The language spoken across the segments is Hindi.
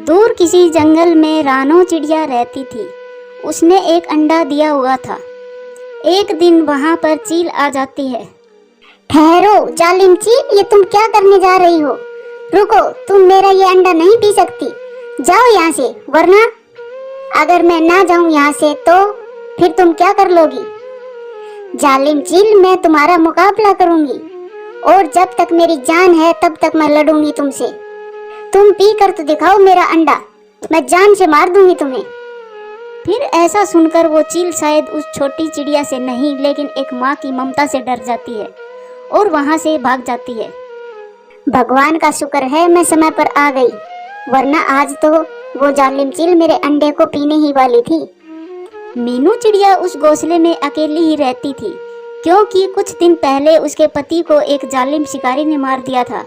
दूर किसी जंगल में रानो चिड़िया रहती थी। उसने एक अंडा दिया हुआ था। एक दिन वहां पर चील आ जाती है। ठहरो जालिम चील, ये तुम क्या करने जा रही हो? रुको, तुम मेरा ये अंडा नहीं पी सकती। जाओ यहाँ से, वरना अगर मैं ना जाऊं यहाँ से तो फिर तुम क्या कर लोगी? जालिम चील, मैं तुम्हारा मुकाबला करूंगी और जब तक मेरी जान है तब तक मैं लड़ूंगी तुमसे। तुम पी कर तो दिखाओ मेरा अंडा, मैं जान से मार दूंगी तुम्हें। फिर ऐसा सुनकर वो चील शायद उस छोटी चिड़िया से नहीं लेकिन एक माँ की ममता से डर जाती है और वहां से भाग जाती है। भगवान का शुक्र है मैं समय पर आ गई, वरना आज तो वो जालिम चील मेरे अंडे को पीने ही वाली थी। मीनू चिड़िया उस घोंसले में अकेली ही रहती थी क्योंकि कुछ दिन पहले उसके पति को एक जालिम शिकारी ने मार दिया था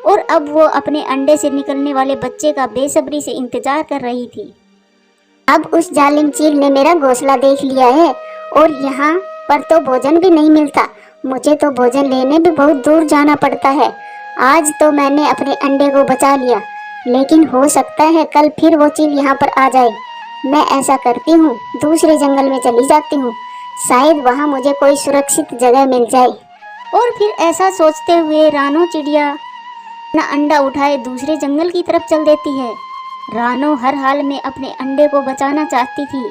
और अब वो अपने अंडे से निकलने वाले बच्चे का बेसब्री से इंतजार कर रही थी। अब उस जालिम चील ने मेरा घोंसला देख लिया है और यहाँ पर तो भोजन भी नहीं मिलता। मुझे तो भोजन लेने भी बहुत दूर जाना पड़ता है। आज तो मैंने अपने अंडे को बचा लिया, लेकिन हो सकता है कल फिर वो चील यहाँ पर आ जाए। मैं ऐसा करती हूँ, दूसरे जंगल में चली जाती हूँ, शायद वहाँ मुझे कोई सुरक्षित जगह मिल जाए। और फिर ऐसा सोचते हुए रानो चिड़िया अपना अंडा उठाए दूसरे जंगल की तरफ चल देती है। रानो हर हाल में अपने अंडे को बचाना चाहती थी।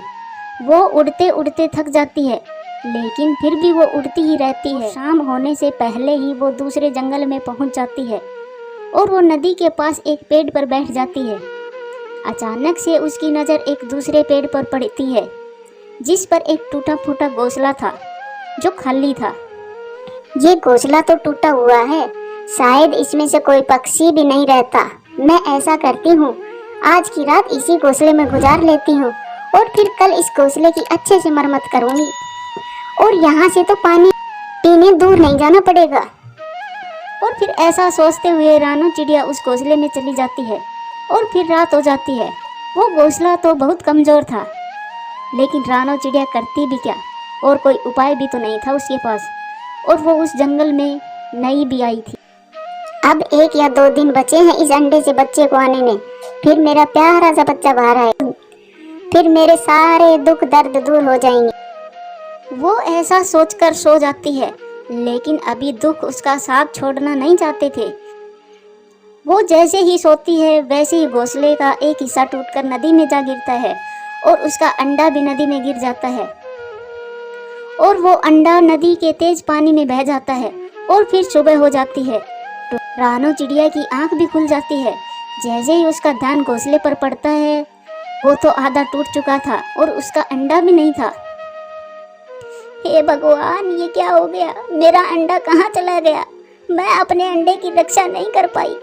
वो उड़ते उड़ते थक जाती है, लेकिन फिर भी वो उड़ती ही रहती है। शाम होने से पहले ही वो दूसरे जंगल में पहुंच जाती है और वो नदी के पास एक पेड़ पर बैठ जाती है। अचानक से उसकी नज़र एक दूसरे पेड़ पर पड़ती है जिस पर एक टूटा फूटा घोंसला था जो खाली था। ये घोंसला तो टूटा हुआ है, शायद इसमें से कोई पक्षी भी नहीं रहता। मैं ऐसा करती हूँ, आज की रात इसी घोंसले में गुजार लेती हूँ और फिर कल इस घोंसले की अच्छे से मरम्मत करूँगी और यहाँ से तो पानी पीने दूर नहीं जाना पड़ेगा। और फिर ऐसा सोचते हुए रानो चिड़िया उस घोंसले में चली जाती है और फिर रात हो जाती है। वो घोंसला तो बहुत कमज़ोर था, लेकिन रानो चिड़िया करती भी क्या, और कोई उपाय भी तो नहीं था उसके पास, और वो उस जंगल में नई भी आई थी। अब 1 या 2 दिन बचे हैं इस अंडे से बच्चे को आने में, फिर मेरा प्यारा सा बच्चा बाहर आएगा, फिर मेरे सारे दुख दर्द दूर हो जाएंगे। वो ऐसा सोचकर सो जाती है, लेकिन अभी दुख उसका साथ छोड़ना नहीं चाहते थे। वो जैसे ही सोती है वैसे ही घोंसले का एक हिस्सा टूटकर नदी में जा गिरता है और उसका अंडा भी नदी में गिर जाता है और वो अंडा नदी के तेज पानी में बह जाता है और फिर सुबह हो जाती है। तो रानो चिड़िया की आंख भी खुल जाती है। जैसे ही उसका ध्यान घोंसले पर पड़ता है, वो तो आधा टूट चुका था और उसका अंडा भी नहीं था। हे भगवान, ये क्या हो गया? मेरा अंडा कहाँ चला गया? मैं अपने अंडे की रक्षा नहीं कर पाई।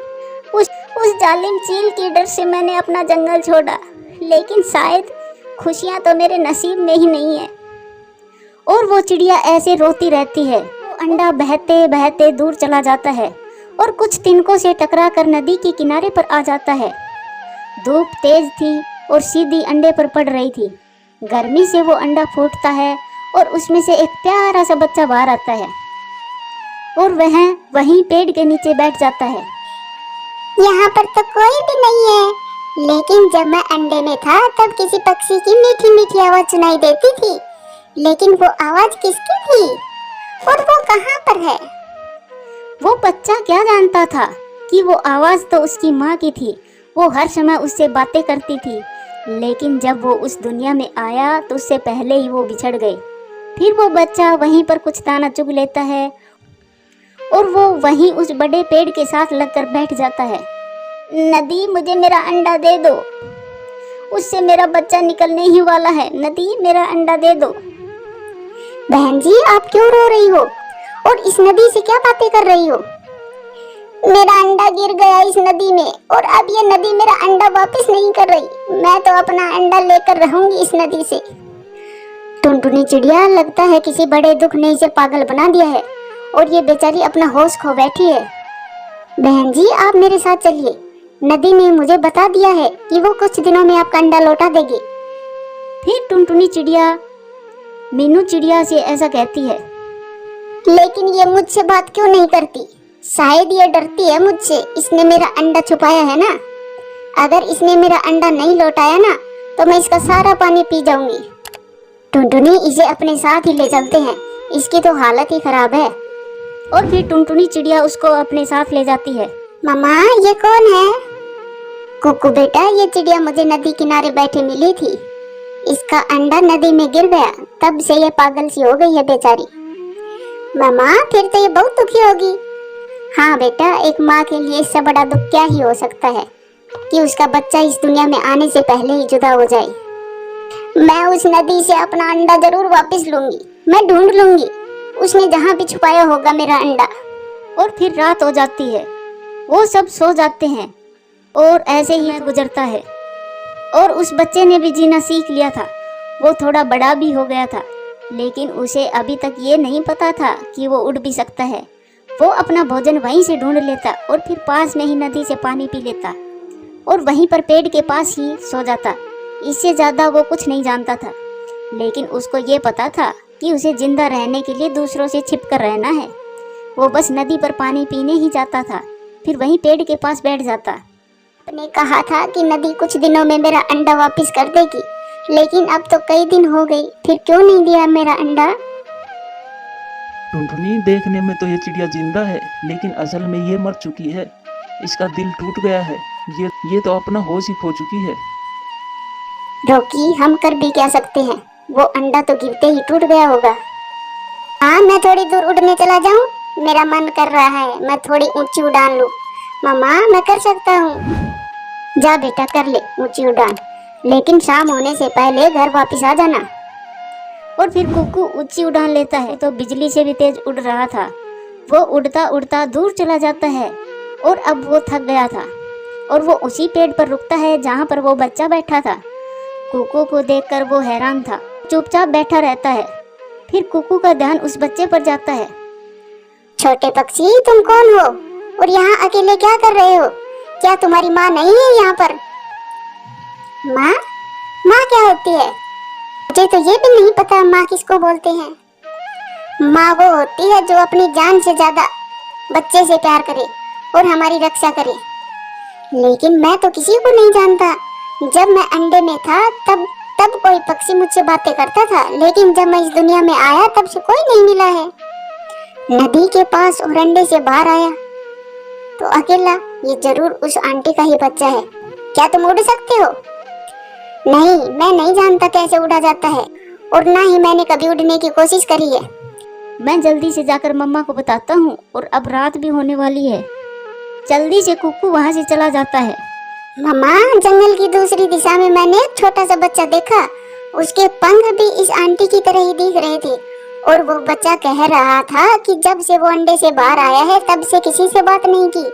उस जालिम चील के डर से मैंने अपना जंगल छोड़ा, लेकिन शायद खुशियाँ तो मेरे नसीब में ही नहीं है। और वो चिड़िया ऐसे रोती रहती है। वो अंडा बहते बहते दूर चला जाता है और कुछ तिनकों से टकरा कर नदी के किनारे पर आ जाता है। धूप तेज थी और सीधी अंडे पर पड़ रही थी। गर्मी से वो अंडा फूटता है और उसमें से एक प्यारा सा बच्चा बाहर आता है और वह वहीं पेड़ के नीचे बैठ जाता है। यहाँ पर तो कोई भी नहीं है, लेकिन जब मैं अंडे में था तब किसी पक्षी की मीठी मीठी आवाज सुनाई देती थी, लेकिन वो आवाज किसकी थी और वो कहाँ पर है? वो बच्चा क्या जानता था कि वो आवाज तो उसकी माँ की थी। वो हर समय उससे बातें करती थी, लेकिन जब वो उस दुनिया में आया तो उससे पहले ही वो बिछड़ गए। फिर वो बच्चा वहीं पर कुछ दाना चुग लेता है और वो वहीं उस बड़े पेड़ के साथ लगकर बैठ जाता है। नदी, मुझे मेरा अंडा दे दो, उससे मेरा बच्चा निकलने ही वाला है। नदी, मेरा अंडा दे दो। बहन जी, आप क्यों रो रही हो और इस नदी से क्या बातें कर रही हो? मेरा अंडा गिर गया इस नदी में और अब ये नदी मेरा अंडा वापस नहीं कर रही। मैं तो अपना अंडा लेकर रहूंगी इस नदी से। टुनटुनी चिड़िया, लगता है किसी बड़े दुख ने इसे पागल बना दिया है और ये बेचारी अपना होश खो बैठी है। बहन जी, आप मेरे साथ चलिए। नदी ने मुझे बता दिया है कि वो कुछ दिनों में आपका अंडा लौटा देगी। फिर टुनटुनी चिड़िया मीनू चिड़िया से ऐसा कहती है, लेकिन ये मुझसे बात क्यों नहीं करती? शायद ये डरती है मुझसे, इसने मेरा अंडा छुपाया है ना। अगर इसने मेरा अंडा नहीं लौटाया ना तो मैं इसका सारा पानी पी जाऊंगी। टुनटुनी, इसे अपने साथ ही ले चलते हैं, इसकी तो हालत ही खराब है। और फिर टुनटुनी चिड़िया उसको अपने साथ ले जाती है। मम्मा, ये कौन है? कुकू बेटा, ये चिड़िया मुझे नदी किनारे बैठे मिली थी। इसका अंडा नदी में गिर गया, तब से ये पागल सी हो गई है बेचारी। मम्मा, फिर तो ये बहुत दुखी होगी। हाँ बेटा, एक माँ के लिए इससे बड़ा दुख क्या ही हो सकता है कि उसका बच्चा इस दुनिया में आने से पहले ही जुदा हो जाए। मैं उस नदी से अपना अंडा जरूर वापस लूंगी। मैं ढूंढ लूंगी उसने जहाँ भी छुपाया होगा मेरा अंडा। और फिर रात हो जाती है, वो सब सो जाते हैं और ऐसे ही गुजरता है। और उस बच्चे ने भी जीना सीख लिया था। वो थोड़ा बड़ा भी हो गया था, लेकिन उसे अभी तक ये नहीं पता था कि वो उड़ भी सकता है। वो अपना भोजन वहीं से ढूंढ लेता और फिर पास में ही नदी से पानी पी लेता और वहीं पर पेड़ के पास ही सो जाता। इससे ज़्यादा वो कुछ नहीं जानता था, लेकिन उसको ये पता था कि उसे जिंदा रहने के लिए दूसरों से छिपकर रहना है। वो बस नदी पर पानी पीने ही जाता था, फिर वहीं पेड़ के पास बैठ जाता। आपने कहा था कि नदी कुछ दिनों में मेरा अंडा वापस कर देगी, लेकिन अब तो कई दिन हो गई, फिर क्यों नहीं दिया मेरा अंडा? टुनटुनी, देखने में तो ये चिड़िया जिंदा है, लेकिन असल में ये मर चुकी है। इसका दिल टूट गया है। ये तो अपना होश ही खो चुकी है। रॉकी, हम कर भी क्या सकते हैं? वो अंडा तो गिरते ही टूट गया होगा। हाँ, मैं थोड़ी दूर उड़ने चला जाऊं? मेरा मन कर रहा है मैं थोड़ी ऊंची उड़ान लूं। मामा, मैं कर सकता हूँ। जा बेटा, कर ले ऊंची उड़ान, लेकिन शाम होने से पहले घर वापस आ जाना। और फिर कुकू ऊंची उड़ान लेता है तो बिजली से भी तेज उड़ रहा था। वो उड़ता उड़ता दूर चला जाता है और अब वो थक गया था और वो उसी पेड़ पर रुकता है जहाँ पर वो बच्चा बैठा था। कुकू को देखकर वो हैरान था, चुपचाप बैठा रहता है। फिर कुकू का ध्यान उस बच्चे पर जाता है। छोटे पक्षी, तुम कौन हो और यहाँ अकेले क्या कर रहे हो? क्या तुम्हारी माँ नहीं है यहाँ पर? माँ? माँ क्या होती है? मुझे तो ये भी नहीं पता माँ किसको बोलते हैं। माँ वो होती है जो अपनी जान से ज्यादा बच्चे से प्यार करे और हमारी रक्षा करे। लेकिन मैं तो किसी को नहीं जानता। जब मैं अंडे में था तब कोई पक्षी मुझसे बातें करता था, लेकिन जब मैं इस दुनिया में आया तब से कोई नहीं मिला है। नदी के पास और अंडे से बाहर आया तो अकेला। ये जरूर उस आंटी का ही बच्चा है। क्या तुम उड़ सकते हो? नहीं, मैं नहीं जानता कैसे उड़ा जाता है और ना ही मैंने कभी उड़ने की कोशिश करी है। मैं जल्दी से जाकर मम्मा को बताता हूँ और अब रात भी होने वाली है। जल्दी से कुकू वहाँ से चला जाता है। मम्मा, जंगल की दूसरी दिशा में मैंने एक छोटा सा बच्चा देखा। उसके पंख भी इस आंटी की तरह ही दिख रहे थे और वो बच्चा कह रहा था कि जब से वो अंडे से बाहर आया है तब से किसी से बात नहीं की।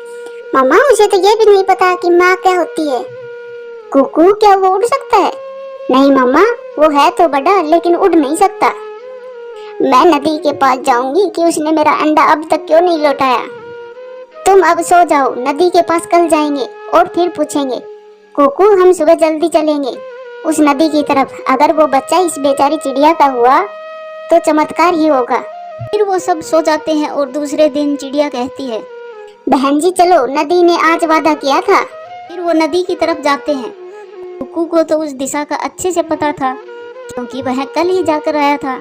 मम्मा, उसे तो ये भी नहीं पता कि माँ क्या होती है। कुकू, क्या वो उड़ सकता है? नहीं मम्मा, वो है तो बड़ा लेकिन उड़ नहीं सकता। मैं नदी के पास जाऊंगी कि उसने मेरा अंडा अब तक क्यों नहीं लौटाया। तुम अब सो जाओ, नदी के पास कल जाएंगे और फिर पूछेंगे। कुकू, हम सुबह जल्दी चलेंगे उस नदी की तरफ। अगर वो बच्चा इस बेचारी चिड़िया का हुआ तो चमत्कार ही होगा। फिर वो सब सो जाते हैं और दूसरे दिन चिड़िया कहती है, बहन जी चलो, नदी ने आज वादा किया था। फिर वो नदी की तरफ जाते हैं। कुकू को तो उस दिशा का अच्छे से पता था क्योंकि वह कल ही जाकर आया था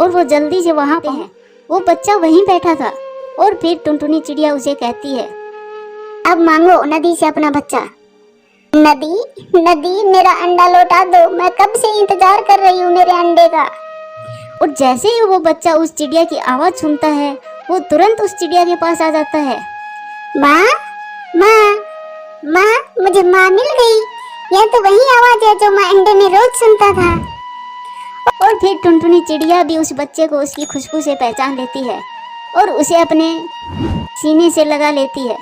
और वो जल्दी से वहाँ पे है। वो बच्चा वहीं बैठा था और फिर टुनटुनी चिड़िया उसे कहती है, अब मांगो नदी से अपना बच्चा। नदी, नदी, मेरा अंडा लौटा दो। मैं कब से इंतजार कर रही हूँ मेरे अंडे का। और जैसे ही वो बच्चा उस चिड़िया की आवाज़ सुनता है वो तुरंत उस चिड़िया के पास आ जाता है। माँ, माँ, माँ, मुझे माँ मिल गई। यह तो वही आवाज है जो मैं अंडे में रोज सुनता था। और फिर टुनटुनी चिड़िया भी उस बच्चे को उसकी खुशबू से पहचान लेती है और उसे अपने सीने से लगा लेती है।